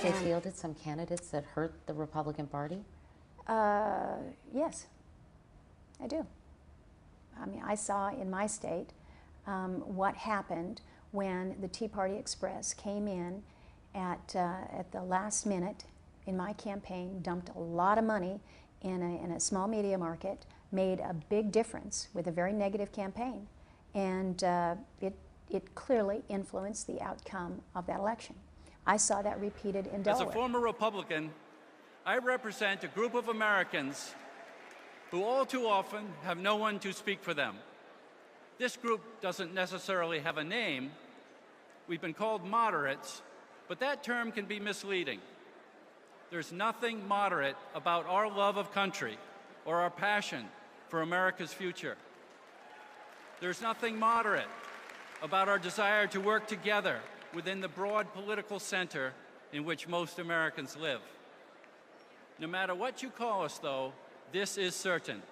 they fielded some candidates that hurt the Republican Party? Yes, I do. I mean, I saw in my state what happened when the Tea Party Express came in at the last minute in my campaign, dumped a lot of money in a small media market, made a big difference with a very negative campaign, and it clearly influenced the outcome of that election. I saw that repeated in Delaware. As a former Republican, I represent a group of Americans who all too often have no one to speak for them. This group doesn't necessarily have a name. We've been called moderates, but that term can be misleading. There's nothing moderate about our love of country or our passion for America's future. There's nothing moderate about our desire to work together within the broad political center in which most Americans live. No matter what you call us, though, this is certain.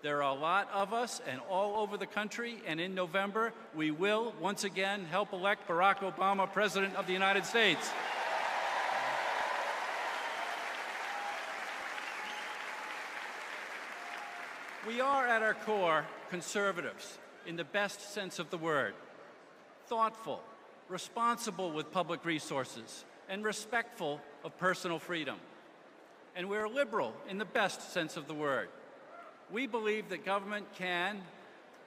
There are a lot of us and all over the country, and in November, we will once again help elect Barack Obama President of the United States. We are, at our core, conservatives, in the best sense of the word. Thoughtful, responsible with public resources, and respectful of personal freedom. And we're liberal in the best sense of the word. We believe that government can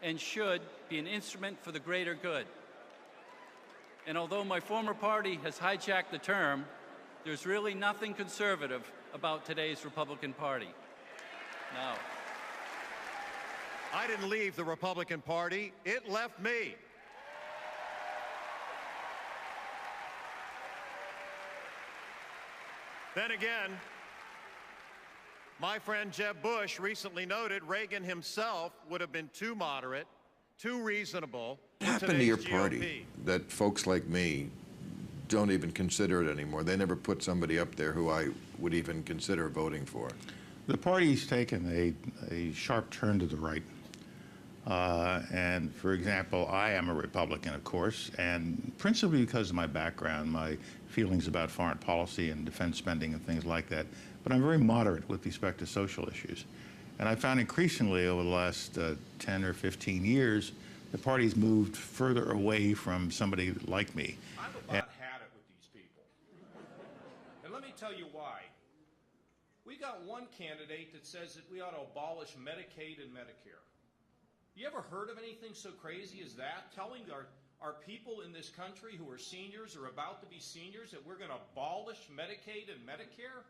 and should be an instrument for the greater good. And although my former party has hijacked the term, there's really nothing conservative about today's Republican Party. No. I didn't leave the Republican Party, it left me. Then again, my friend Jeb Bush recently noted Reagan himself would have been too moderate, too reasonable. What happened to your party that folks like me don't even consider it anymore? They never put somebody up there who I would even consider voting for. The party's taken a sharp turn to the right. And for example, I am a Republican, of course, and principally because of my background, my feelings about foreign policy and defense spending and things like that. But I'm very moderate with respect to social issues. And I found increasingly over the last 10 or 15 years, the party's moved further away from somebody like me. I've about had it with these people. And let me tell you why. We got one candidate that says that we ought to abolish Medicaid and Medicare. You ever heard of anything so crazy as that? Telling our people in this country who are seniors or about to be seniors that we're going to abolish Medicaid and Medicare?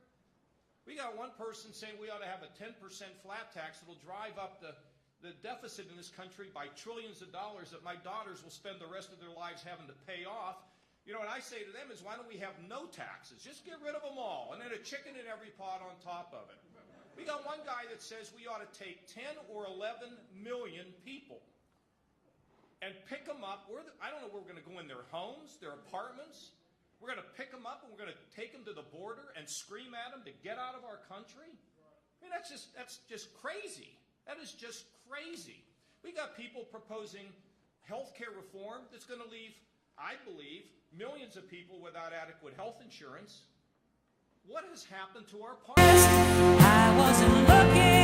We got one person saying we ought to have a 10% flat tax that will drive up the deficit in this country by trillions of dollars that my daughters will spend the rest of their lives having to pay off. You know, what I say to them is, why don't we have no taxes? Just get rid of them all, and then a chicken in every pot on top of it. We got one guy that says we ought to take 10 or 11 million people and pick them up. I don't know where we're going to go in their homes, their apartments. We're going to pick them up and we're going to take them to the border and scream at them to get out of our country. I mean, that's just crazy. That is just crazy. We got people proposing health care reform that's going to leave, I believe, millions of people without adequate health insurance. What has happened to our party? I wasn't looking.